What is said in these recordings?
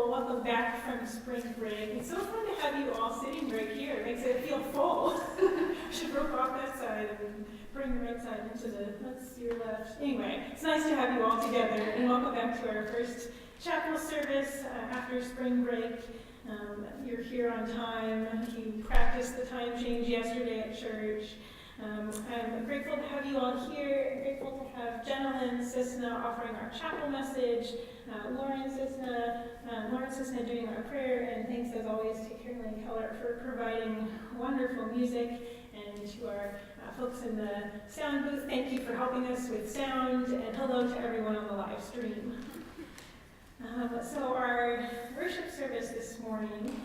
Welcome back from spring break. It's so fun to have you all sitting right here. It makes it feel full. Should rope off that side and bring the right side into that's your left. Anyway, it's nice to have you all together, and welcome back to our first chapel service after spring break. You're here on time. You practiced the time change yesterday at church. I'm grateful to have you all here. I'm grateful to have Gentleman Cisna offering our chapel message, Lauren Cisna doing our prayer, and thanks as always to Carolyn Keller for providing wonderful music, and to our folks in the sound booth, thank you for helping us with sound, and hello to everyone on the live stream. So our worship service this morning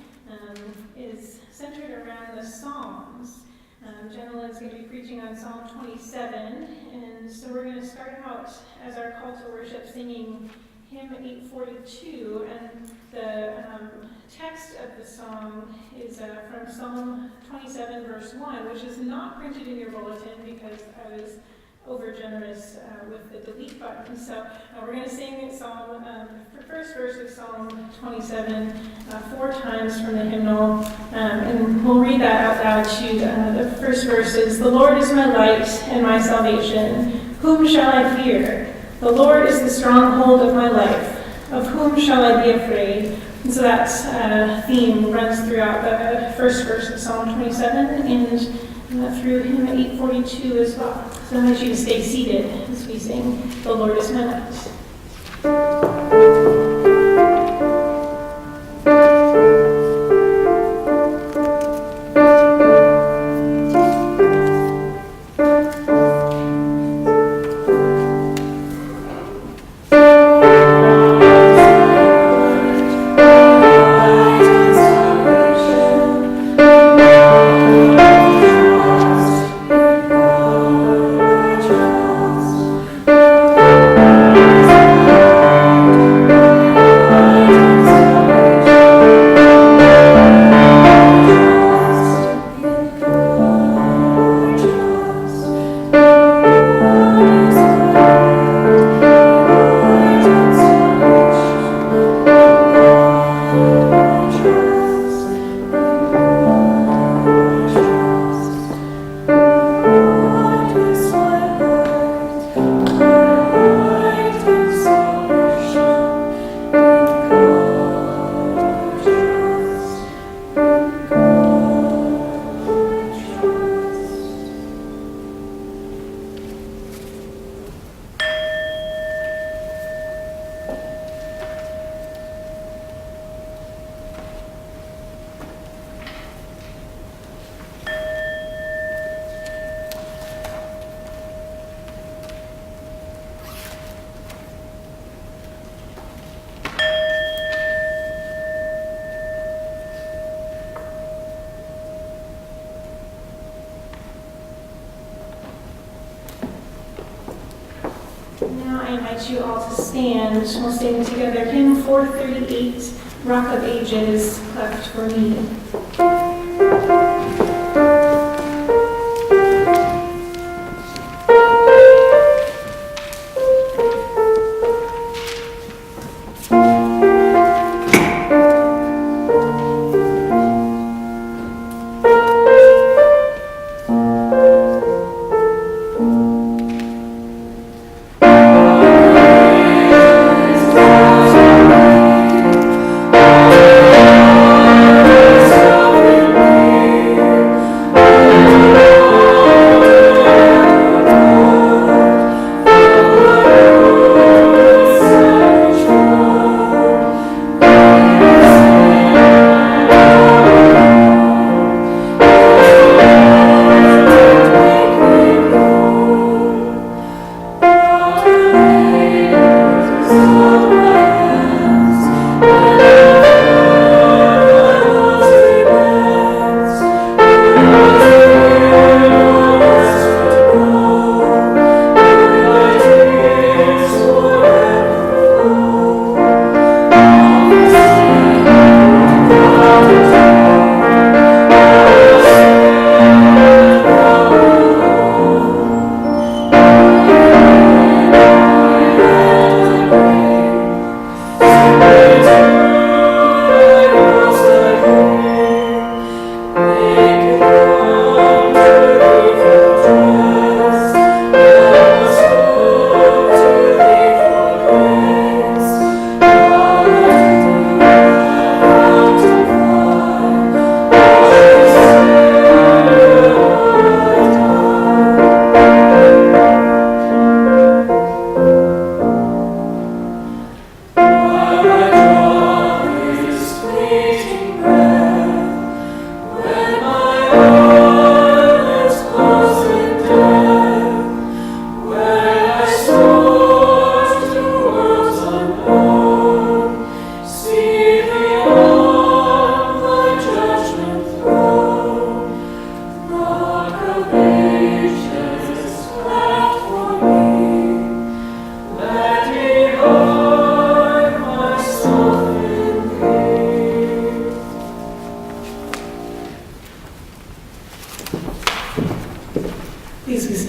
is centered around the Psalms. Gentleman is going to be preaching on Psalm 27, and so we're going to start out as our call to worship singing hymn 842, and the text of the song is from Psalm 27 verse 1, which is not printed in your bulletin because I was over generous with the delete button. So we're going to sing the first verse of Psalm 27 4 times from the hymnal, and we'll read that out loud to the first verse is, "The Lord is my light and my salvation. Whom shall I fear? The Lord is the stronghold of my life. Of whom shall I be afraid?" And so that theme runs throughout the first verse of Psalm 27 and through hymn 842 as well. So I invite you to stay seated as we sing, "The Lord is my light." Now I invite you all to stand. We'll stand together. Hymn 438, "Rock of Ages, cleft for me." Sorry.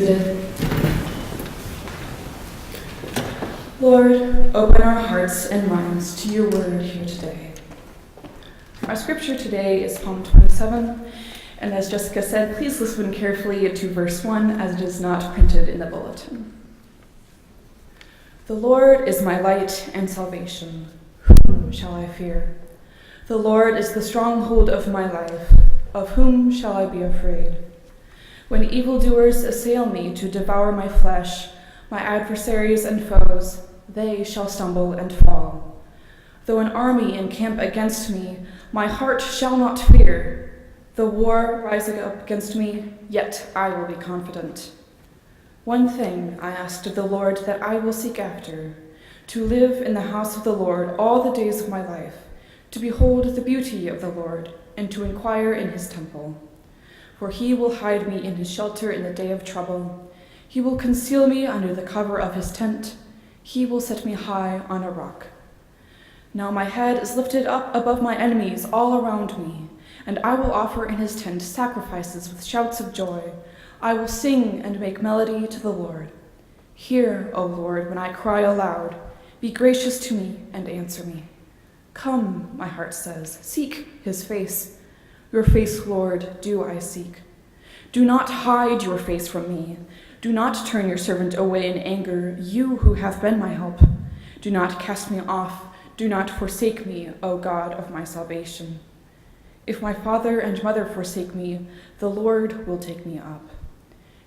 seated. Lord, open our hearts and minds to your word here today. Our scripture today is Psalm 27, and as Jessica said, please listen carefully to verse 1 as it is not printed in the bulletin. The Lord is my light and salvation. Whom shall I fear? The Lord is the stronghold of my life. Of whom shall I be afraid? When evildoers assail me to devour my flesh, my adversaries and foes, they shall stumble and fall. Though an army encamp against me, my heart shall not fear. The war rising up against me, yet I will be confident. One thing I asked of the Lord that I will seek after, to live in the house of the Lord all the days of my life, to behold the beauty of the Lord, and to inquire in his temple. For he will hide me in his shelter in the day of trouble. He will conceal me under the cover of his tent. He will set me high on a rock. Now my head is lifted up above my enemies all around me, and I will offer in his tent sacrifices with shouts of joy. I will sing and make melody to the Lord. Hear, O Lord, when I cry aloud. Be gracious to me and answer me. Come, my heart says, seek his face. Your face, Lord, do I seek. Do not hide your face from me. Do not turn your servant away in anger, you who have been my help. Do not cast me off. Do not forsake me, O God of my salvation. If my father and mother forsake me, the Lord will take me up.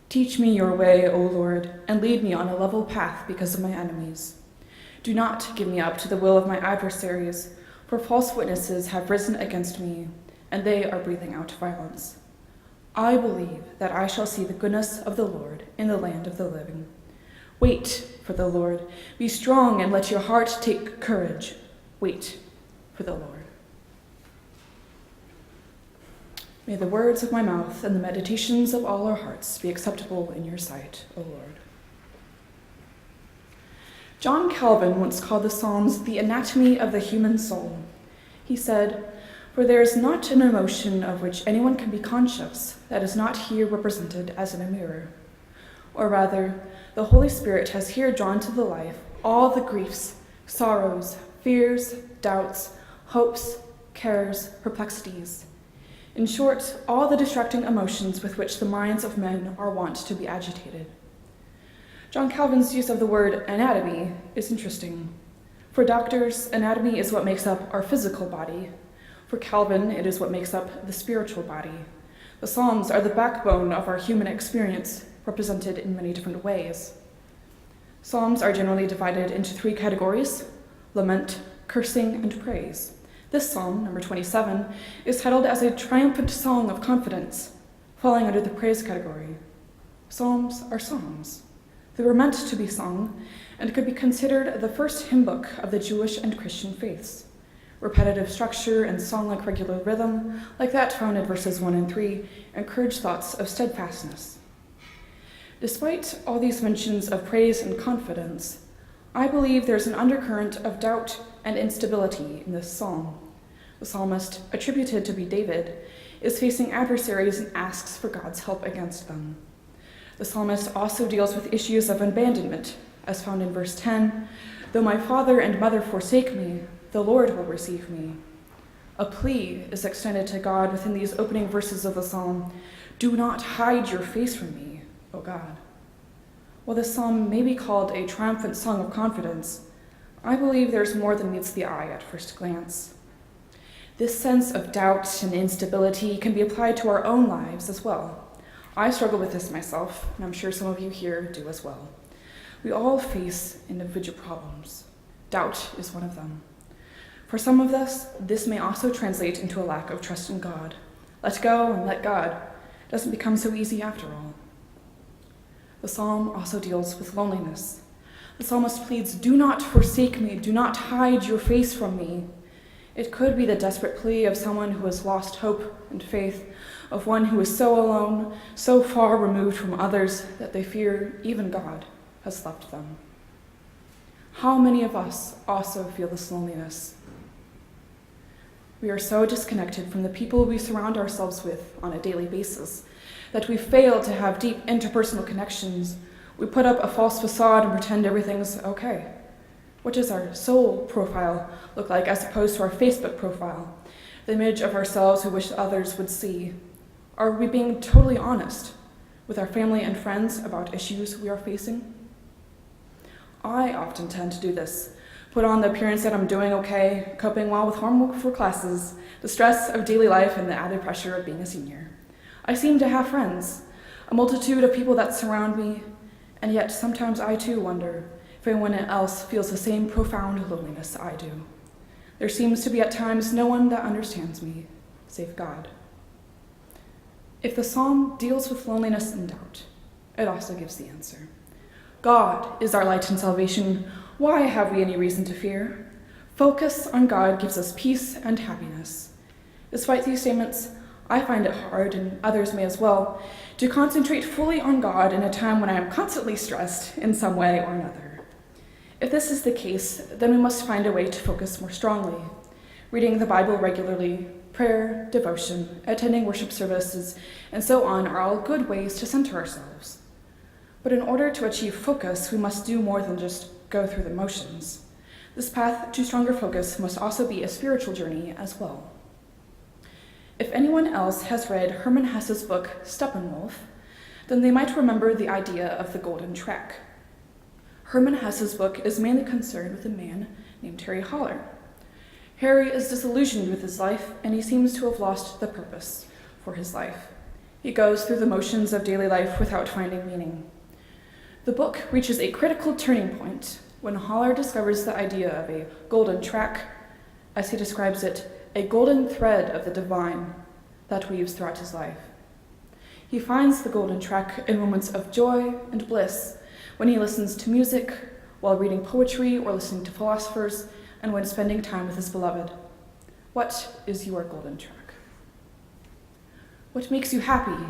Teach me your way, O Lord, and lead me on a level path because of my enemies. Do not give me up to the will of my adversaries, for false witnesses have risen against me, and they are breathing out violence. I believe that I shall see the goodness of the Lord in the land of the living. Wait for the Lord. Be strong and let your heart take courage. Wait for the Lord. May the words of my mouth and the meditations of all our hearts be acceptable in your sight, O Lord. John Calvin once called the Psalms the anatomy of the human soul. He said, "For there is not an emotion of which anyone can be conscious that is not here represented as in a mirror. Or rather, the Holy Spirit has here drawn to the life all the griefs, sorrows, fears, doubts, hopes, cares, perplexities. In short, all the distracting emotions with which the minds of men are wont to be agitated." John Calvin's use of the word anatomy is interesting. For doctors, anatomy is what makes up our physical body. For Calvin, it is what makes up the spiritual body. The Psalms are the backbone of our human experience, represented in many different ways. Psalms are generally divided into 3 categories: lament, cursing, and praise. This psalm, number 27, is titled as a triumphant song of confidence, falling under the praise category. Psalms are songs. They were meant to be sung and could be considered the first hymn book of the Jewish and Christian faiths. Repetitive structure and song-like regular rhythm, like that found in verses 1 and 3, encourage thoughts of steadfastness. Despite all these mentions of praise and confidence, I believe there's an undercurrent of doubt and instability in this psalm. The psalmist, attributed to be David, is facing adversaries and asks for God's help against them. The psalmist also deals with issues of abandonment, as found in verse 10, "Though my father and mother forsake me, the Lord will receive me." A plea is extended to God within these opening verses of the psalm, "Do not hide your face from me, O God." While this psalm may be called a triumphant song of confidence, I believe there's more than meets the eye at first glance. This sense of doubt and instability can be applied to our own lives as well. I struggle with this myself, and I'm sure some of you here do as well. We all face individual problems. Doubt is one of them. For some of us, this may also translate into a lack of trust in God. Let go and let God doesn't become so easy after all. The psalm also deals with loneliness. The psalmist pleads, "Do not forsake me, do not hide your face from me." It could be the desperate plea of someone who has lost hope and faith, of one who is so alone, so far removed from others that they fear even God has left them. How many of us also feel this loneliness? we are so disconnected from the people we surround ourselves with on a daily basis that we fail to have deep interpersonal connections. We put up a false facade and pretend everything's okay. What does our soul profile look like as opposed to our Facebook profile, the image of ourselves we wish others would see? Are we being totally honest with our family and friends about issues we are facing? I often tend to do this, put on the appearance that I'm doing okay, coping well with homework for classes, the stress of daily life, and the added pressure of being a senior. I seem to have friends, a multitude of people that surround me, and yet sometimes I too wonder if anyone else feels the same profound loneliness I do. There seems to be at times no one that understands me, save God. If the psalm deals with loneliness and doubt, it also gives the answer. God is our light and salvation. Why have we any reason to fear? Focus on God gives us peace and happiness. Despite these statements, I find it hard, and others may as well, to concentrate fully on God in a time when I am constantly stressed in some way or another. If this is the case, then we must find a way to focus more strongly. Reading the Bible regularly, prayer, devotion, attending worship services, and so on are all good ways to center ourselves. But in order to achieve focus, we must do more than just go through the motions. This path to stronger focus must also be a spiritual journey as well. If anyone else has read Hermann Hesse's book, Steppenwolf, then they might remember the idea of the golden track. Hermann Hesse's book is mainly concerned with a man named Harry Haller. Harry is disillusioned with his life, and he seems to have lost the purpose for his life. He goes through the motions of daily life without finding meaning. The book reaches a critical turning point when Haller discovers the idea of a golden track, as he describes it, a golden thread of the divine that weaves throughout his life. He finds the golden track in moments of joy and bliss, when he listens to music, while reading poetry or listening to philosophers, and when spending time with his beloved. What is your golden track? What makes you happy?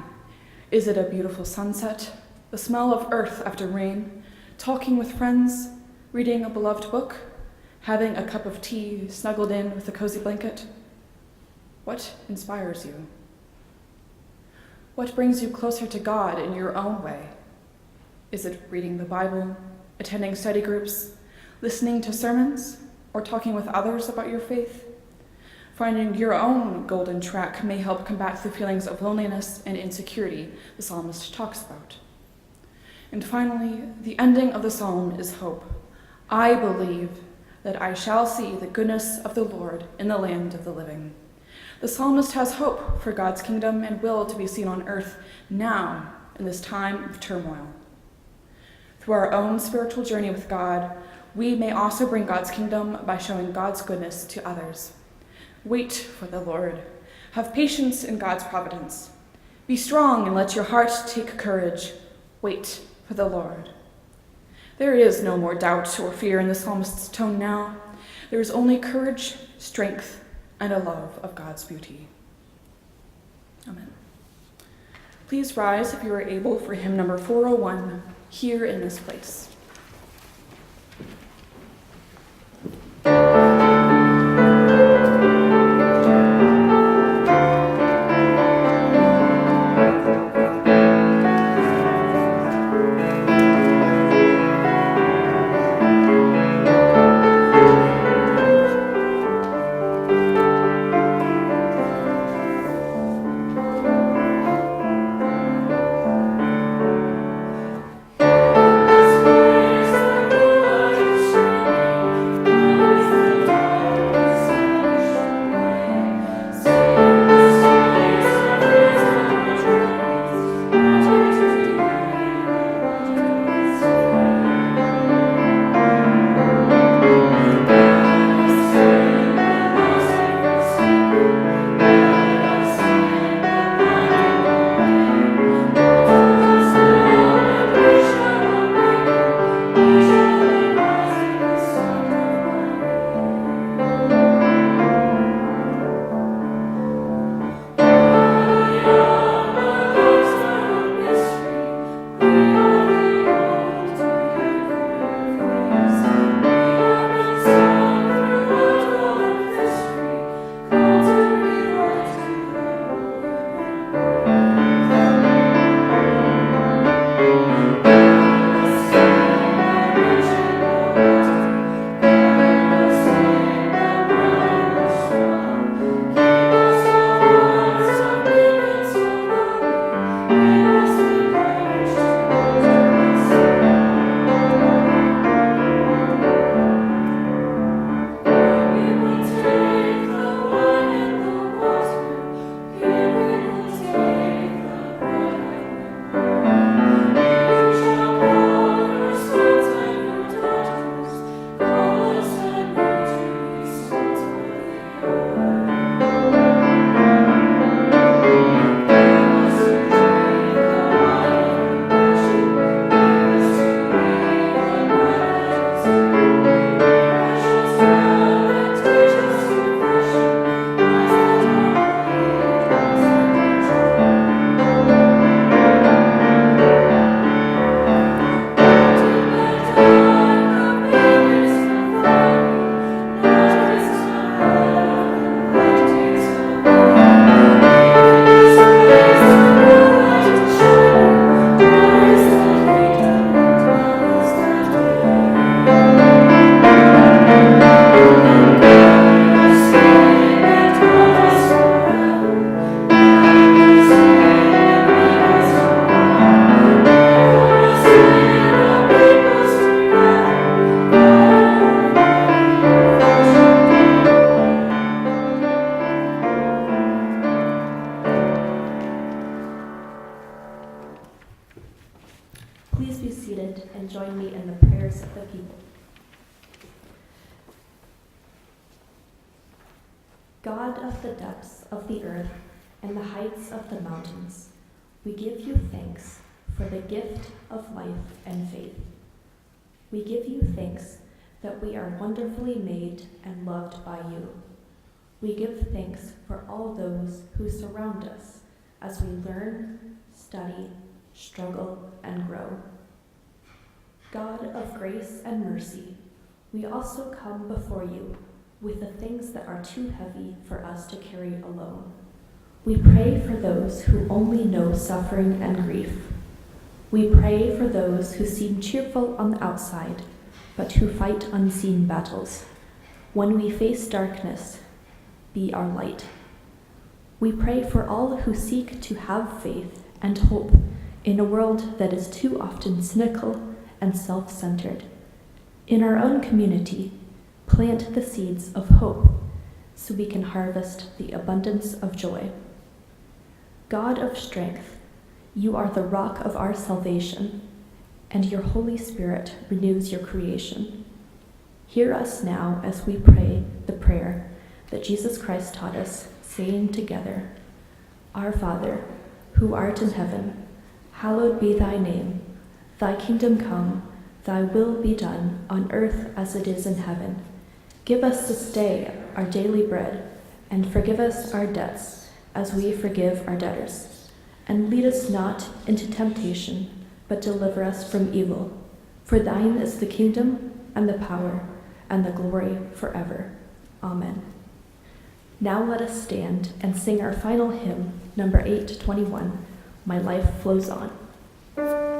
Is it a beautiful sunset, the smell of earth after rain, talking with friends, reading a beloved book, having a cup of tea snuggled in with a cozy blanket? What inspires you? What brings you closer to God in your own way? Is it reading the Bible, attending study groups, listening to sermons, or talking with others about your faith? Finding your own golden track may help combat the feelings of loneliness and insecurity the psalmist talks about. And finally, the ending of the psalm is hope. I believe that I shall see the goodness of the Lord in the land of the living. The psalmist has hope for God's kingdom and will to be seen on earth now in this time of turmoil. Through our own spiritual journey with God, we may also bring God's kingdom by showing God's goodness to others. Wait for the Lord. Have patience in God's providence. Be strong and let your heart take courage. Wait for the Lord. There is no more doubt or fear in the psalmist's tone now. There is only courage, strength, and a love of God's beauty. Amen. Please rise if you are able for hymn number 401, Here in This Place. This seated and join me in the prayers of the people. God of the depths of the earth and the heights of the mountains, we give you thanks for the gift of life and faith. We give you thanks that we are wonderfully made and loved by you. We give thanks for all those who surround us as we learn, study, struggle, and grow. God of grace and mercy, we also come before you with the things that are too heavy for us to carry alone. We pray for those who only know suffering and grief. We pray for those who seem cheerful on the outside, but who fight unseen battles. When we face darkness, be our light. We pray for all who seek to have faith and hope in a world that is too often cynical and self-centered. In our own community, plant the seeds of hope so we can harvest the abundance of joy. God of strength, you are the rock of our salvation, and your Holy Spirit renews your creation. Hear us now as we pray the prayer that Jesus Christ taught us, saying together, Our Father, who art in heaven, hallowed be thy name. Thy kingdom come, thy will be done on earth as it is in heaven. Give us this day our daily bread, and forgive us our debts as we forgive our debtors. And lead us not into temptation, but deliver us from evil. For thine is the kingdom, and the power, and the glory forever. Amen. Now let us stand and sing our final hymn, number 821, My Life Flows On. Thank you.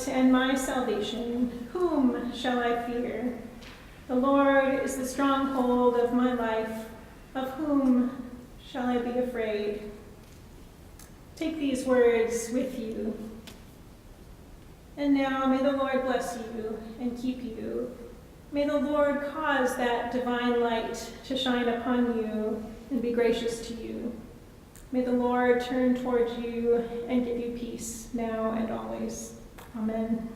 light and my salvation. Whom shall I fear? The Lord is the stronghold of my life. Of whom shall I be afraid? Take these words with you. And now may the Lord bless you and keep you. May the Lord cause that divine light to shine upon you and be gracious to you. May the Lord turn towards you and give you peace now and always. Amen.